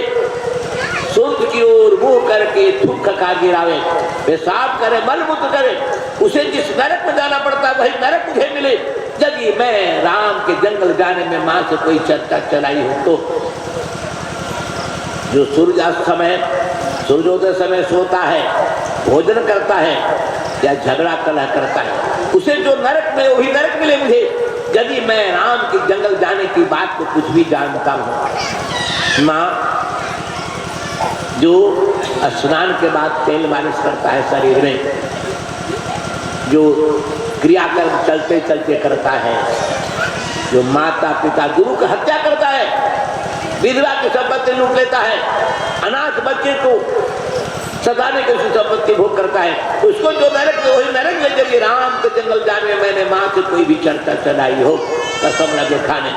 सुर्ग की ओर मुंह करके थूक खा गिरावे, पेशाब करे, मलमूत्र करे, उसे जिस नरक में जाना पड़ता है वही नरक मुझे मिले। यदि मैं राम के जंगल जाने में माँ से कोई चर्चा चलाई हो तो जो सूर्यास्त समय, सूर्योदय समय सोता है, भोजन करता है या झगड़ा कलह करता है, उसे जो नरक में वही नरक मिले मुझे, यदि मैं राम के जंगल जाने की बात को कुछ भी जानता हूँ। माँ जो स्नान के बाद तेल मालिश करता है शरीर में, जो क्रियाकर्म चलते चलते करता है, जो माता पिता गुरु की हत्या करता है, विधवा की संपत्ति लूट लेता है, अनाथ बच्चे को सताने की संपत्ति भोग करता है, उसको जो नरक में वही नरक में। जब राम के जंगल जाने में मैंने माँ से कोई भी चर्चा चलाई हो, कसम लगे खाने।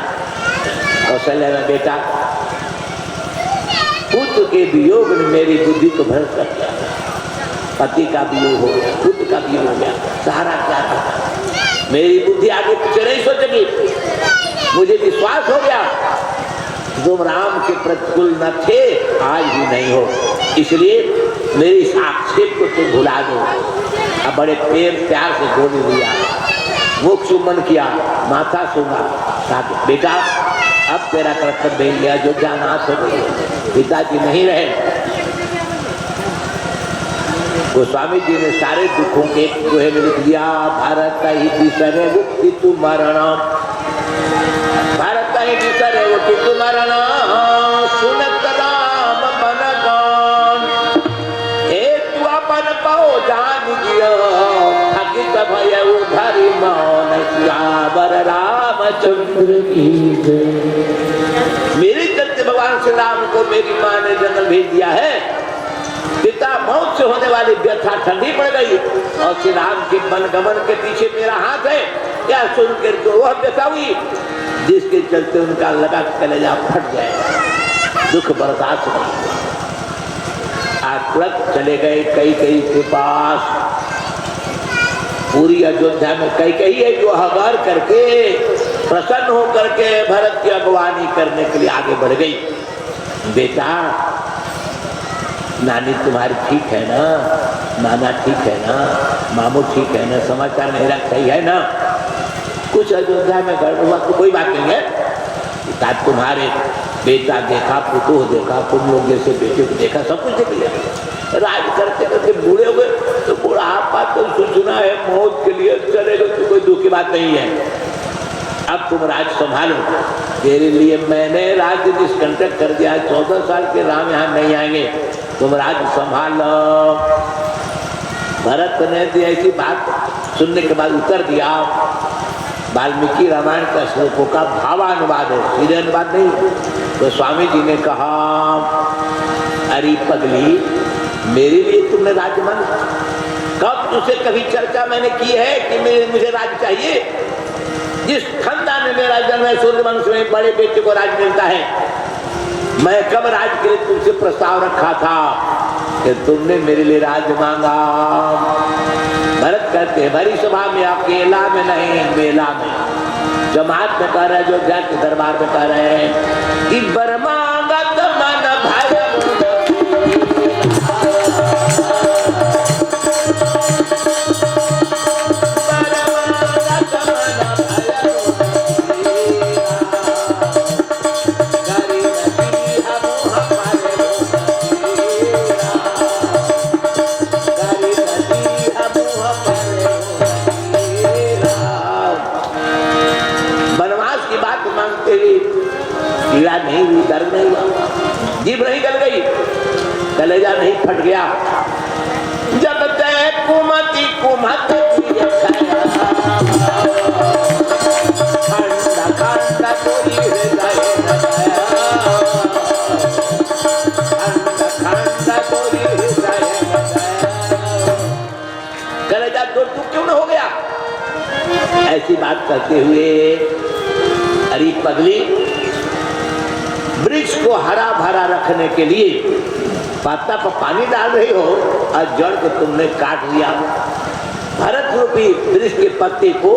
कौशल्या में बेटा, पुत्र के वियोग ने मेरी बुद्धि को भ्रष्ट कर दिया, पति का वियोग हो गया, पुत्र का वियोग हो गया, सहारा क्या था, मेरी बुद्धि आगे पीछे नहीं सोचेगी। मुझे विश्वास हो गया तुम राम के प्रतिकूल न थे, आज भी नहीं हो, इसलिए मेरी इस आक्षेप को तुम भुला दो। अब बड़े प्यार से गोद लिया, मुख चुम्बन किया, माथा सूंघा, कहा बेटा अब तेरा कर्तव्य बन गया, जो जानात हो गई, पिताजी नहीं रहे। गोस्वामी जी ने सारे दुखों के दोहे में लिख दिया, भारत ही बिसरे मुक्ति तू मरण, भारत ही बिसरे मुक्ति तू मरण, सुनत राम बन गान, एक तू अपन पाओ जान जियो, थकित भय उधरि मौन, सियावर रामचंद्र की जय। मेरे चलते भगवान श्री राम को मेरी माँ ने जंगल भेज दिया है, पिता मौत से होने वाली व्यथा ठंडी पड़ गई, और श्री राम के वनगमन के पीछे मेरा हाथ है, या सुन कर तो वह व्यथा हुई जिसके चलते उनका लगा कलेजा फट जाएगा, दुख बर्दाश्त नहीं। आज तुरंत चले गए कई के पास, पूरी अयोध्या में कई है जो हवार करके प्रसन्न होकर के भरत की अगवानी करने के लिए आगे बढ़ गई। बेटा नानी तुम्हारी ठीक है ना, नाना ठीक है ना, मामू ठीक है ना, समाचार मेरा सही है ना, कुछ कुछ अयोध्या में गड़बड़ हुआ तो कोई बात नहीं है, ताकि तुम्हारे बेटा देखा, पुतोह देखा, तुम लोग जैसे बेटे को देखा, सब कुछ देख लिया। राज करते करते बूढ़े हुए तो बुढ़ापा तो सुना है मौत के लिए चलेगा, तो कोई दुख की बात नहीं है। अब तुम राज संभालो, तेरे लिए मैंने राज्य डिस्कंटक कर दिया। 14 साल के राम यहाँ नहीं आएंगे, तुम राज संभालो। भरत ने दी ऐसी बात सुनने के बाद उत्तर दिया। वाल्मीकि रामायण का श्लोकों का भावानुवाद है, सीधे अनुवाद नहीं। तो स्वामी जी ने कहा, अरे पगली, मेरे लिए तुमने राज्य मांगा? कब तुझसे कभी चर्चा मैंने की है कि मुझे राज्य चाहिए? जिस खानदान में मेरा जन्म है, सूर्यवंश में बड़े बेटे को राज्य मिलता है, मैं कब राज्य के लिए तुमसे प्रस्ताव रखा था कि तुमने मेरे लिए राज्य मांगा? भरत कहते हैं, भरी सभा में अकेला में नहीं, मेला में जमात में कह रहे, अयोध्या के दरबार में कह रहे हैं कि बरमागत मन भय पीड़ा नहीं हुई, दर्द नहीं हुआ, जीभ नहीं गल गई, कलेजा नहीं फट गया। जब तय कुमति कुमत कलेजा तो क्यों न हो गया? ऐसी बात करते हुए, अरे पगली, वृक्ष को हरा भरा रखने के लिए पत्ता पर पानी डाल रही हो और जड़ को तुमने काट दिया। भरत रूपी वृक्ष के पत्ते को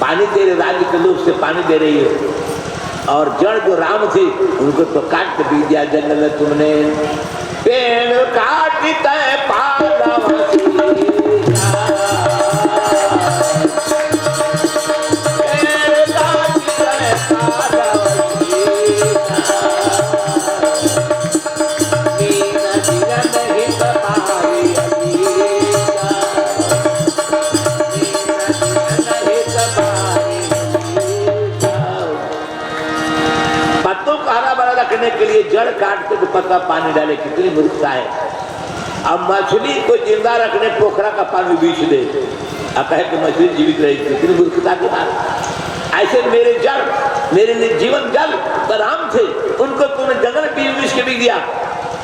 पानी दे रहे, राज्य के लोग से पानी दे रही हो, और जड़ जो राम थे उनको तो काट के बीत दिया जंगल में तुमने। पेड़ काटते के लिए जड़ काटते तो पत्ता पानी डाले, कितनी मूर्खता है। अब मछली को जिंदा रखने पोखरा का पानी बीच दे, अब कहे कि मछली जीवित रहेगी, कितनी मूर्खता की बात। ऐसे मेरे जड़, मेरे लिए जीवन जल राम थे, उनको तुमने जंगल बीच के भी दिया।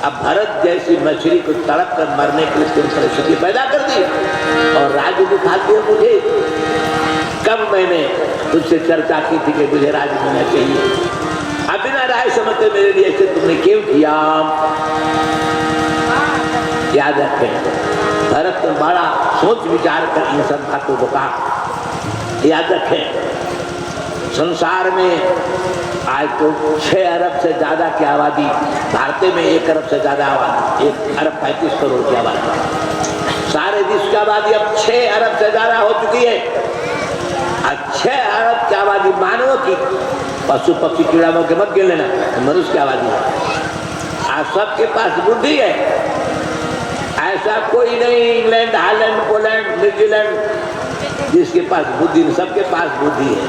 अब भरत जैसी मछली को तड़प कर मरने के लिए तुम परिस्थिति पैदा कर दी और राज्य दिखाते हो मुझे। कब मैंने तुझसे चर्चा की थी कि मुझे राज्य मिलना चाहिए? अब बिना राय समझते मेरे लिए ऐसे तुमने क्यों किया? याद रखें, भरत ने बड़ा सोच विचार कर इन सब बातों को कहा। याद रखें, संसार में आज तो 6 अरब से ज्यादा की आबादी, भारत में 1 अरब से ज्यादा आबादी, 1 अरब 35 करोड़ की आबादी, सारे विश्व की आबादी अब 6 अरब से ज्यादा हो चुकी है। अब 6 अरब की आबादी मानव की, पशु पक्षी कीड़ा के मत गिन लेना, मनुष्य की आबादी है। आज सबके पास बुद्धि है, ऐसा कोई नहीं इंग्लैंड, हालैंड, पोलैंड, न्यूजीलैंड जिसके पास बुद्धि नहीं, सबके पास बुद्धि है।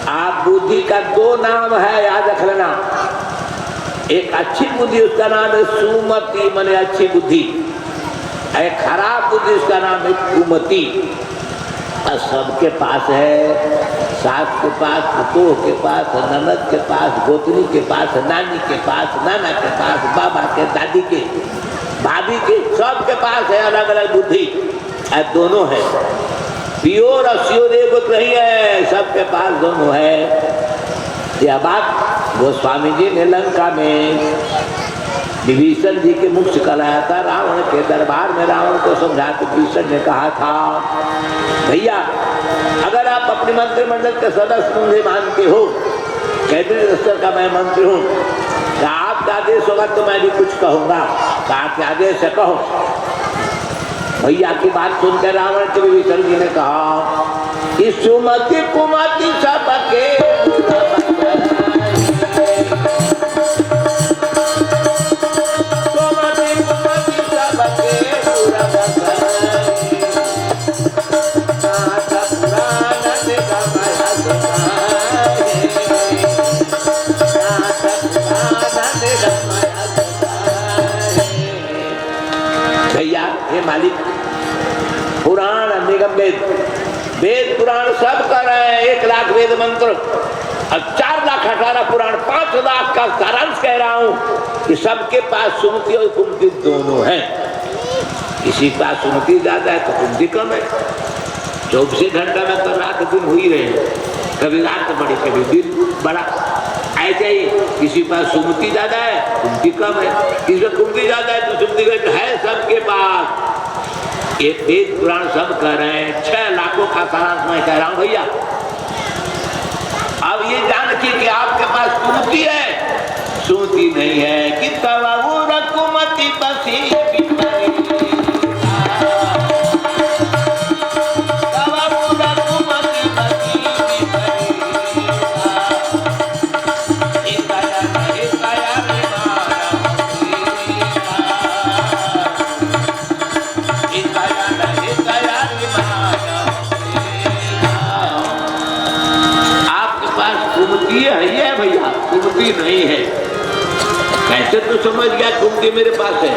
आप बुद्धि का 2 नाम है, याद रख लेना। एक अच्छी बुद्धि, उसका नाम है सुमति, माने अच्छी बुद्धि। एक खराब बुद्धि, उसका नाम है कुमति। और सबके पास है, सास के पास, पुतोह के पास, ननद के पास, गोतनी के पास, नानी के पास, नाना के पास, बाबा के, दादी के, भाभी के, सबके पास है अलग अलग बुद्धि। दोनों है, प्योर और श्योर एक नहीं है, सबके पास दोनों है। यह बात गोस्वामी जी ने लंका में विभीषण जी के मुख से कराया था। रावण के दरबार में रावण को समझाते विभीषण ने कहा था, भैया अगर आप अपने मंत्रिमंडल के सदस्य मुझे मानते हो, कैबिनेट मिनिस्टर का मैं मंत्री हूँ, तो आपका आदेश होगा तो मैं भी कुछ कहूँगा, आपके आदेश से कहो। भैया की बात सुनकर रावण के विभीषण जी ने कहा, कि सुमति कुमति सबके भैया हे मालिक, पुराण निगम वेद पुराण सब कर रहे हैं, 1 लाख वेद मंत्र और 4,18,000 पुराण, 5 लाख का सारांश कह रहा हूं कि सबके पास सुमति और कुमति दोनों हैं। किसी के पास सुमति ज्यादा है तो कुमति कम है। 24 घंटा में तो रात दिन हो ही रहे, कभी रात बड़ी कभी दिन बड़ा, ऐसे ही किसी के पास सुमति ज्यादा है कुमति कम है, किसी का कुमति ज्यादा है तो सुमति है सबके पास। ये वेद पुराण सब कह रहे हैं, 6 लाखों का सारांश मैं कह रहा हूं भैया। अब ये जान के कि आपके पास सुमति है, सुमति नहीं है कि तवाऊ रकुमति बसी है भैया, कुमति नहीं है। कैसे तो समझ गया कुमति मेरे पास है?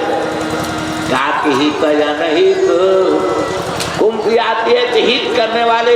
जाति हित या नहीं तो कुमति आती है तो हित करने वाले